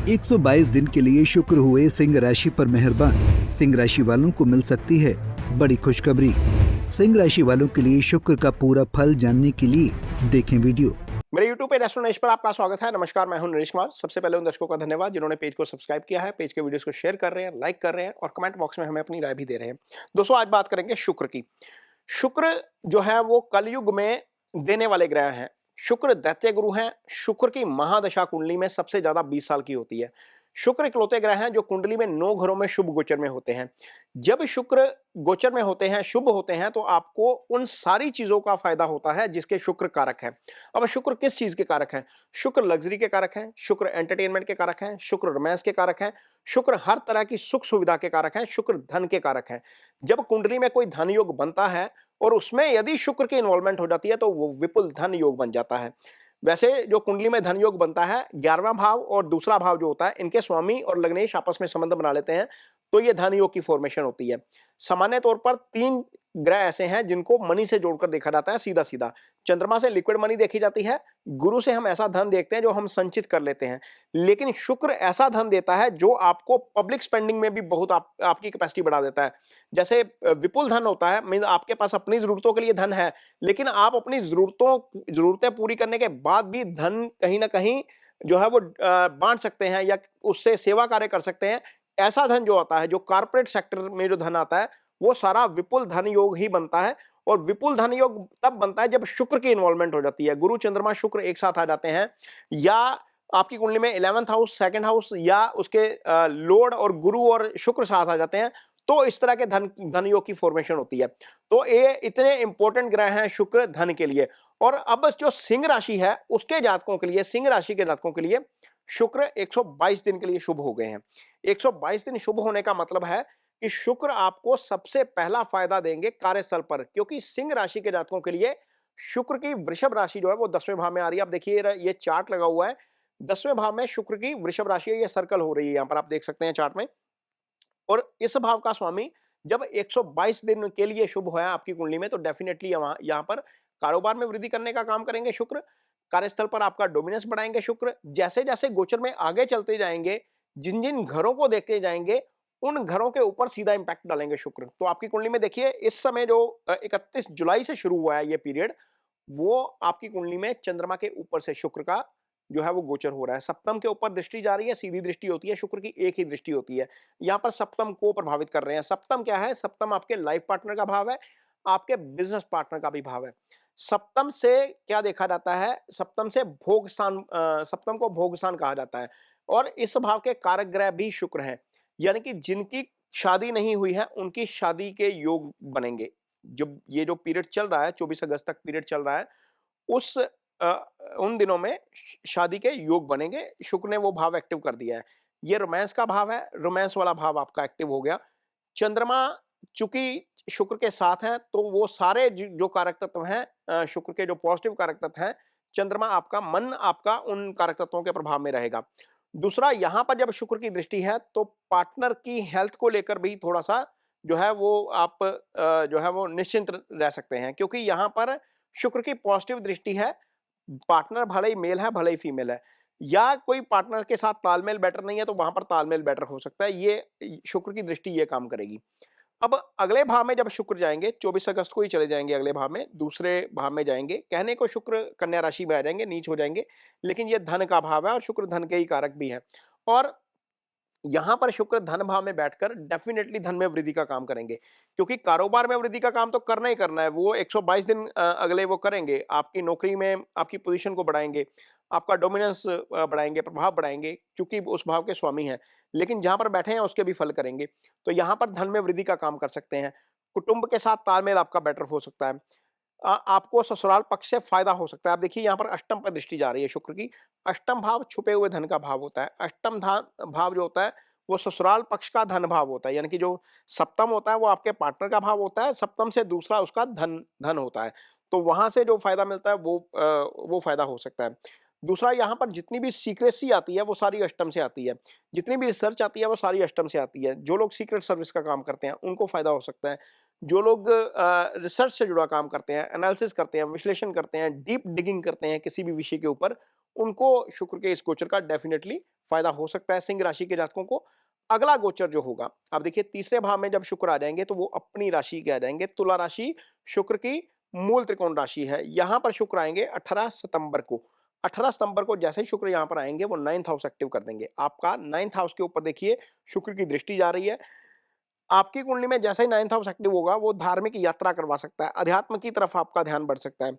122 दिन के लिए शुक्र हुए सिंह राशि पर मेहरबान। सिंह राशि वालों को मिल सकती है बड़ी खुशखबरी। सिंह राशि वालों के लिए शुक्र का पूरा फल जानने के लिए देखें वीडियो। मेरे YouTube पे रेस्टोरेंट पर आपका स्वागत है। नमस्कार, मैं हूं नरेश कुमार। सबसे पहले उन दर्शकों का धन्यवाद जिन्होंने पेज को सब्सक्राइब किया है, पेज के वीडियोस को शेयर कर रहे हैं, लाइक कर रहे हैं और कमेंट बॉक्स में हमें अपनी राय भी दे रहे हैं। दोस्तों, आज बात करेंगे शुक्र की। शुक्र जो है वो कलयुग में देने वाले ग्रह हैं। शुक्र दैत्य गुरु हैं। शुक्र की महादशा कुंडली में सबसे ज्यादा 20 साल की होती है। शुक्र इकलौते ग्रह हैं जो कुंडली में 9 घरों में शुभ गोचर में होते हैं। जब शुक्र गोचर में होते हैं, शुभ होते हैं, तो आपको उन सारी चीजों का फायदा होता है जिसके शुक्र कारक है। अब शुक्र किस चीज के कारक हैं? शुक्र लग्जरी के कारक हैं, शुक्र एंटरटेनमेंट के कारक हैं, शुक्र रोमांस के कारक हैं, शुक्र हर तरह की सुख सुविधा के कारक हैं, शुक्र धन के कारक हैं। जब कुंडली में कोई धन योग बनता है और उसमें यदि शुक्र की इन्वॉल्वमेंट हो जाती है तो वो विपुल धन योग बन जाता है। वैसे जो कुंडली में धन योग बनता है, 11वां भाव और दूसरा भाव जो होता है, इनके स्वामी और लग्नेश आपस में संबंध बना लेते हैं तो ये धन योग की फॉर्मेशन होती है। सामान्य तौर पर 3 ग्रह ऐसे हैं जिनको मनी से जोड़कर देखा जाता है सीधा सीधा। चंद्रमा से लिक्विड मनी देखी जाती है, गुरु से हम ऐसा धन देखते हैं जो हम संचित कर लेते हैं, लेकिन शुक्र ऐसा धन देता है जो आपको पब्लिक स्पेंडिंग में भी बहुत आपकी कैपेसिटी बढ़ा देता है। जैसे विपुल धन होता है, मीन आपके पास अपनी जरूरतों के लिए धन है, लेकिन आप अपनी जरूरतें पूरी करने के बाद भी धन कहीं ना कहीं जो है वो बांट सकते हैं या उससे सेवा कार्य कर सकते हैं। ऐसा धन जो आता है, जो कारपोरेट सेक्टर में जो धन आता है, वो सारा विपुल धन योग ही बनता है। और विपुल धन योग तब बनता है जब शुक्र की इन्वॉल्वमेंट हो जाती है। गुरु चंद्रमा शुक्र एक साथ आ जाते हैं, या आपकी कुंडली में 11th हाउस, सेकंड हाउस, या उसके लॉर्ड और गुरु और शुक्र साथ आ जाते हैं, तो इस तरह के धन योग की फॉर्मेशन होती है। तो ये इतने इंपॉर्टेंट ग्रह हैं शुक्र धन के लिए। और अब जो सिंह राशि है उसके जातकों के लिए, सिंह राशि के जातकों के लिए शुक्र 122 दिन के लिए शुभ हो गए हैं। 122 दिन शुभ होने का मतलब है कि शुक्र आपको सबसे पहला फायदा देंगे कार्यस्थल पर, क्योंकि सिंह राशि के जातकों के लिए शुक्र की वृषभ राशि जो है वो 10वें भाव में आ रही है। आप देखिए ये चार्ट लगा हुआ है, 10वें भाव में शुक्र की वृषभ राशि है, ये सर्कल हो रही है, यहां पर आप देख सकते हैं चार्ट में। और इस भाव का स्वामी जब 122 दिन के लिए शुभ है आपकी कुंडली में, तो डेफिनेटली यहां पर कारोबार में वृद्धि करने का काम करेंगे शुक्र। कार्यस्थल पर आपका डोमिनेंस बढ़ाएंगे शुक्र। जैसे जैसे गोचर में आगे चलते जाएंगे, जिन जिन घरों को देखते जाएंगे, उन घरों के ऊपर सीधा इंपैक्ट डालेंगे शुक्र। तो आपकी कुंडली में देखिए इस समय जो 31 जुलाई से शुरू हुआ है ये पीरियड, वो आपकी कुंडली में चंद्रमा के ऊपर से शुक्र का जो है वो गोचर हो रहा है। सप्तम के ऊपर दृष्टि जा रही है, सीधी दृष्टि होती है, शुक्र की एक ही दृष्टि होती है। यहाँ पर सप्तम को प्रभावित कर रहे हैं। सप्तम क्या है? सप्तम आपके लाइफ पार्टनर का भाव है, आपके बिजनेस पार्टनर का भी भाव है। सप्तम से क्या देखा जाता है? सप्तम से भोग स्थान, सप्तम को भोग स्थान कहा जाता है। और इस भाव के कारक ग्रह भी शुक्र हैं, यानी कि जिनकी शादी नहीं हुई है उनकी शादी के योग बनेंगे। जब ये जो पीरियड चल रहा है, 24 अगस्त तक पीरियड चल रहा है, उस उन दिनों में शादी के योग बनेंगे। शुक्र ने वो भाव एक्टिव कर दिया है। ये रोमांस का भाव है, रोमांस वाला भाव आपका एक्टिव हो गया। चंद्रमा चूंकि शुक्र के साथ है, तो वो सारे जो कारक तत्व हैं, शुक्र के जो पॉजिटिव कारक तत्व हैं, चंद्रमा आपका मन आपका उन कारक तत्वों के प्रभाव में रहेगा। दूसरा, यहां पर जब शुक्र की दृष्टि है तो पार्टनर की हेल्थ को लेकर भी थोड़ा सा जो है वो आप जो है वो निश्चिंत रह सकते हैं, क्योंकि यहां पर शुक्र की पॉजिटिव दृष्टि है। पार्टनर भले ही मेल है, भले ही फीमेल है, या कोई पार्टनर के साथ तालमेल बेटर नहीं है तो वहां पर तालमेल बेटर हो सकता है। ये शुक्र की दृष्टि ये काम करेगी। अब अगले भाव में जब शुक्र जाएंगे, 24 अगस्त को ही चले जाएंगे अगले भाव में, दूसरे भाव में जाएंगे। कहने को शुक्र कन्या राशि में आ जाएंगे, नीच हो जाएंगे, लेकिन ये धन का भाव है और शुक्र धन के ही कारक भी है। और यहां पर शुक्र धन भाव में बैठकर डेफिनेटली धन में वृद्धि का काम करेंगे, क्योंकि कारोबार में वृद्धि का काम तो करना ही करना है। वो 122 दिन अगले वो करेंगे, आपकी नौकरी में आपकी पोजीशन को बढ़ाएंगे, आपका डोमिनेंस बढ़ाएंगे, प्रभाव बढ़ाएंगे, क्योंकि उस भाव के स्वामी हैं। लेकिन जहां पर बैठे हैं उसके भी फल करेंगे, तो यहां पर धन में वृद्धि का काम कर सकते हैं। कुटुंब के साथ तालमेल आपका बेटर हो सकता है। आपको ससुराल पक्ष से फायदा हो सकता है। आप देखिए यहाँ पर अष्टम पर दृष्टि जा रही है शुक्र की। अष्टम भाव छुपे हुए धन का भाव होता है। अष्टम भाव जो होता है वो ससुराल पक्ष का धन भाव होता है, यानी कि जो सप्तम होता है वो आपके पार्टनर का भाव होता है, सप्तम से दूसरा उसका धन होता है। तो वहां से जो फायदा मिलता है वो फायदा हो सकता है। दूसरा, यहाँ पर जितनी भी सीक्रेसी आती है वो सारी अष्टम से आती है, जितनी भी रिसर्च आती है वो सारी अष्टम से आती है। जो लोग सीक्रेट सर्विस का काम करते हैं उनको फायदा हो सकता है। जो लोग रिसर्च से जुड़ा काम करते हैं, एनालिसिस करते हैं, विश्लेषण करते हैं, डीप डिगिंग करते हैं किसी भी विषय के ऊपर, उनको शुक्र के इस गोचर का डेफिनेटली फायदा हो सकता है सिंह राशि के जातकों को। अगला गोचर जो होगा, अब देखिए तीसरे भाव में जब शुक्र आ जाएंगे तो वो अपनी राशि के आ जाएंगे। तुला राशि शुक्र की मूल त्रिकोण राशि है। यहां पर शुक्र आएंगे 18 सितंबर को। 18 सितंबर को जैसे ही शुक्र यहां पर आएंगे वो 9th हाउस एक्टिव कर देंगे। आपका 9th हाउस के ऊपर देखिए शुक्र की दृष्टि जा रही है। आपकी कुंडली में जैसे ही 9th हाउस एक्टिव होगा वो धार्मिक यात्रा करवा सकता है, अध्यात्म की तरफ आपका ध्यान बढ़ सकता है।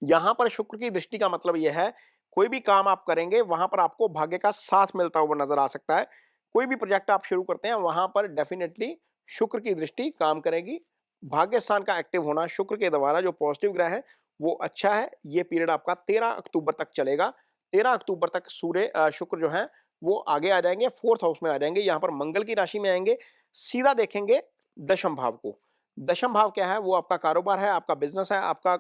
यहां पर शुक्र की दृष्टि का मतलब यह है, कोई भी काम आप करेंगे वहां पर आपको भाग्य का साथ मिलता हुआ नजर आ सकता है। कोई भी प्रोजेक्ट आप शुरू करते हैं वहां पर डेफिनेटली शुक्र की दृष्टि काम करेगी। भाग्य स्थान का एक्टिव होना शुक्र के द्वारा जो पॉजिटिव ग्रह है वो अच्छा है। ये पीरियड आपका 13 अक्टूबर तक चलेगा। 13 अक्टूबर तक शुक्र जो है वो आगे आ जाएंगे, 4th हाउस में आ जाएंगे। यहाँ पर मंगल की राशि में आएंगे। सीधा देखेंगे दशम भाव को। दशम भाव क्या है? वो आपका कारोबार है, आपका बिजनेस है, आपका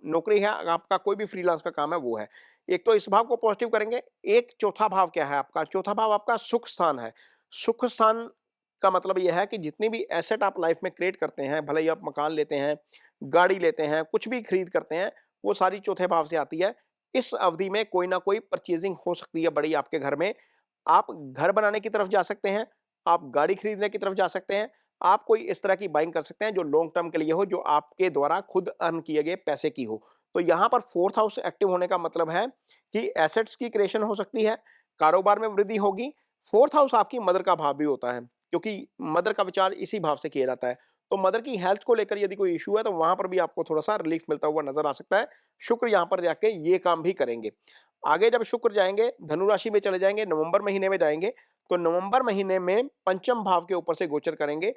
नौकरी है, आपका कोई भी फ्रीलांस का काम है वो है। एक तो इस भाव को पॉजिटिव करेंगे। एक चौथा भाव क्या है आपका? चौथा भाव आपका सुख स्थान है। सुख स्थान का मतलब यह है कि जितनी भी एसेट आप लाइफ में क्रिएट करते हैं, भले ही आप मकान लेते हैं, गाड़ी लेते हैं, कुछ भी खरीद करते हैं, वो सारी चौथे भाव से आती है। इस अवधि में कोई ना कोई परचेजिंग हो सकती है बड़ी आपके घर में। आप घर बनाने की तरफ जा सकते हैं, आप गाड़ी खरीदने की तरफ जा सकते हैं, आप कोई इस तरह की बाइंग कर सकते हैं जो लॉन्ग टर्म के लिए हो, जो आपके द्वारा खुद अर्न किए गए पैसे की हो। तो यहाँ पर 4th हाउस एक्टिव होने का मतलब है कि एसेट्स की क्रिएशन हो सकती है, कारोबार में वृद्धि होगी। 4th हाउस आपकी मदर का भाव भी होता है, क्योंकि मदर का विचार इसी भाव से किया जाता है। तो मदर की हेल्थ को लेकर यदि कोई इश्यू है तो वहां पर भी आपको थोड़ा सा रिलीफ मिलता हुआ नजर आ सकता है। शुक्र यहाँ पर जाके ये काम भी करेंगे। आगे जब शुक्र जाएंगे धनु राशि में चले जाएंगे, नवंबर महीने में जाएंगे, तो नवंबर महीने में पंचम भाव के ऊपर से गोचर करेंगे।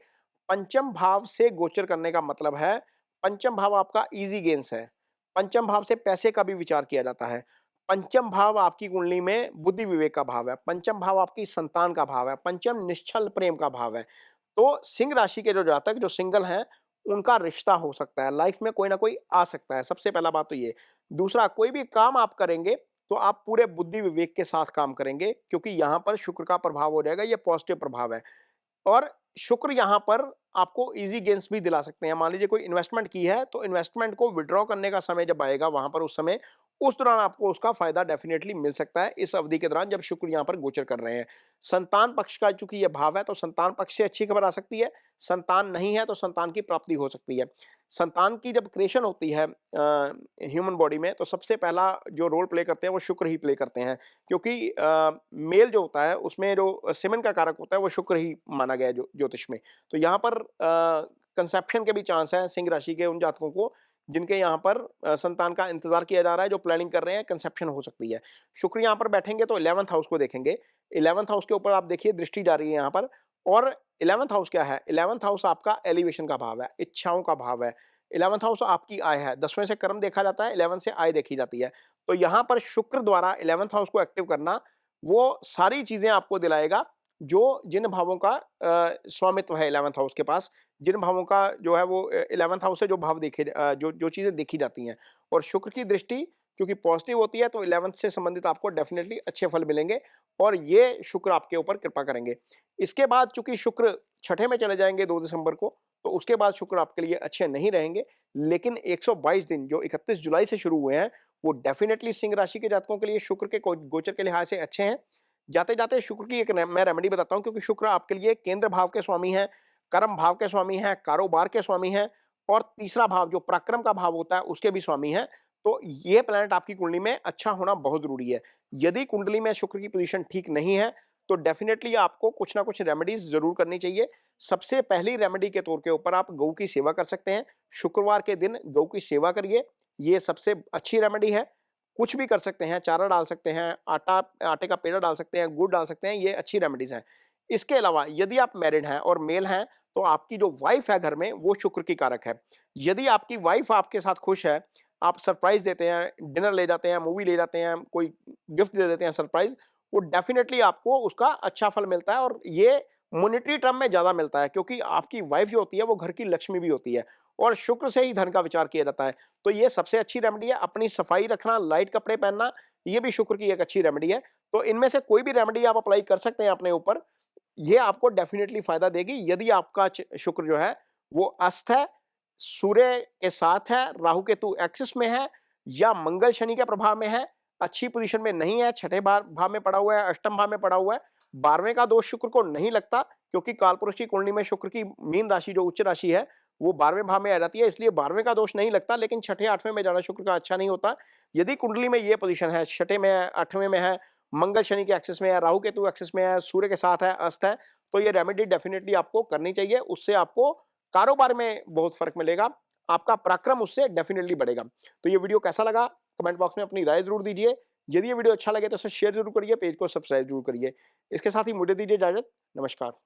पंचम भाव से गोचर करने का मतलब है, पंचम भाव आपका इजी गेन्स है। पंचम भाव से पैसे का भी विचार किया जाता है। पंचम भाव आपकी कुंडली में बुद्धि विवेक का भाव है। पंचम भाव आपकी संतान का भाव है। पंचम निश्चल प्रेम का भाव है। तो सिंह राशि के जो जातक जो सिंगल हैं उनका रिश्ता हो सकता है, लाइफ में कोई ना कोई आ सकता है। सबसे पहला बात तो ये। दूसरा, कोई भी काम आप करेंगे तो आप पूरे बुद्धि विवेक के साथ काम करेंगे, क्योंकि यहां पर शुक्र का प्रभाव हो जाएगा, ये पॉजिटिव प्रभाव है। और शुक्र यहाँ पर आपको इजी गेन्स भी दिला सकते हैं। मान लीजिए कोई इन्वेस्टमेंट की है तो इन्वेस्टमेंट को विड्रॉ करने का समय जब आएगा वहां पर उस दौरान आपको उसका फायदा डेफिनेटली मिल सकता है, इस अवधि के दौरान जब शुक्र यहाँ पर गोचर कर रहे हैं। संतान पक्ष का चूंकि यह भाव है तो संतान पक्ष से अच्छी खबर आ सकती है। संतान नहीं है तो संतान की प्राप्ति हो सकती है। संतान की जब क्रिएशन होती है ह्यूमन बॉडी में, तो सबसे पहला जो रोल प्ले करते हैं वो शुक्र ही प्ले करते हैं, क्योंकि मेल जो होता है उसमें जो सेमेन का कारक होता है वो शुक्र ही माना गया है ज्योतिष में। तो यहाँ पर कंसेप्शन के भी चांस है सिंह राशि के उन जातकों को जिनके यहाँ पर संतान का इंतजार किया जा रहा है, जो प्लानिंग कर रहे हैं, कंसेप्शन हो सकती है। शुक्र यहाँ पर बैठेंगे तो 11th हाउस को देखेंगे। 11th हाउस के ऊपर आप देखिए दृष्टि जा रही है यहाँ पर। और 11th हाउस क्या है? 11th हाउस आपका एलिवेशन का भाव है, इच्छाओं का भाव है। 11th हाउस आपकी आय है। 10वें से कर्म देखा जाता है, 11 से आय देखी जाती है। तो यहाँ पर शुक्र द्वारा 11th हाउस को एक्टिव करना वो सारी चीजें आपको दिलाएगा जो जिन भावों का स्वामित्व है 11th हाउस के पास, जिन भावों का जो है वो 11th हाउस से जो भाव देखे जो जो चीजें देखी जाती हैं। और शुक्र की दृष्टि क्योंकि पॉजिटिव होती है तो 11th से संबंधित आपको डेफिनेटली अच्छे फल मिलेंगे और ये शुक्र आपके ऊपर कृपा करेंगे। इसके बाद चूंकि शुक्र छठे में चले जाएंगे 2 दिसंबर को, तो उसके बाद शुक्र आपके लिए अच्छे नहीं रहेंगे। लेकिन 122 दिन जो 31 जुलाई से शुरू हुए हैं वो डेफिनेटली सिंह राशि के जातकों के लिए शुक्र के गोचर के लिहाज से अच्छे हैं। जाते जाते शुक्र की एक मैं रेमेडी बताता हूं, क्योंकि शुक्र आपके लिए केंद्र भाव के स्वामी हैं, कर्म भाव के स्वामी हैं, कारोबार के स्वामी हैं और तीसरा भाव जो पराक्रम का भाव होता है उसके भी स्वामी हैं। तो ये प्लैनेट आपकी कुंडली में अच्छा होना बहुत जरूरी है। यदि कुंडली में शुक्र की पोजीशन ठीक नहीं है तो डेफिनेटली आपको कुछ ना कुछ रेमेडीज जरूर करनी चाहिए। सबसे पहली रेमेडी के तौर के ऊपर आप गौ की सेवा कर सकते हैं। शुक्रवार के दिन गौ की सेवा करिए, ये सबसे अच्छी रेमेडी है। कुछ भी कर सकते हैं, चारा डाल सकते हैं, आटे का पेड़ा डाल सकते हैं, गुड़ डाल सकते हैं, ये अच्छी रेमेडीज हैं। इसके अलावा यदि आप मैरिड हैं और मेल हैं तो आपकी जो वाइफ है घर में वो शुक्र की कारक है। यदि आपकी वाइफ आपके साथ खुश है, आप सरप्राइज देते हैं, डिनर ले जाते हैं, मूवी ले जाते हैं, कोई गिफ्ट दे देते हैं सरप्राइज, वो डेफिनेटली आपको उसका अच्छा फल मिलता है और ये मॉनेटरी टर्म में ज्यादा मिलता है, क्योंकि आपकी वाइफ जो होती है वो घर की लक्ष्मी भी होती है और शुक्र से ही धन का विचार किया जाता है। तो ये सबसे अच्छी रेमेडी है। अपनी सफाई रखना, लाइट कपड़े पहनना, ये भी शुक्र की एक अच्छी रेमेडी है। तो इनमें से कोई भी रेमेडी आप अप्लाई कर सकते हैं अपने ऊपर, ये आपको डेफिनेटली फायदा देगी। यदि आपका शुक्र जो है वो अस्त है, सूर्य के साथ है, राहु केतु एक्सिस में है या मंगल शनि के प्रभाव में है, अच्छी पोजीशन में नहीं है, छठे भाव में पड़ा हुआ है, अष्टम भाव में पड़ा हुआ है। 12वें का दोष शुक्र को नहीं लगता, क्योंकि कालपुरुष की कुंडली में शुक्र की मीन राशि जो उच्च राशि है वो 12वें भाव में आ जाती है, इसलिए 12वें का दोष नहीं लगता। लेकिन छठे 8वें में जाना शुक्र का अच्छा नहीं होता। यदि कुंडली में ये पोजीशन है, छठे में है, 8वें में है, मंगल शनि के एक्सेस में है, राहु केतु एक्सेस में है, सूर्य के साथ है, अस्त है, तो ये रेमेडी डेफिनेटली आपको करनी चाहिए। उससे आपको कारोबार में बहुत फर्क मिलेगा, आपका पराक्रम उससे डेफिनेटली बढ़ेगा। तो ये वीडियो कैसा लगा कमेंट बॉक्स में अपनी राय जरूर दीजिए। यदि ये वीडियो अच्छा लगे तो इसे शेयर जरूर करिए, पेज को सब्सक्राइब जरूर करिए। इसके साथ ही मुझे दीजिए इजाजत। नमस्कार।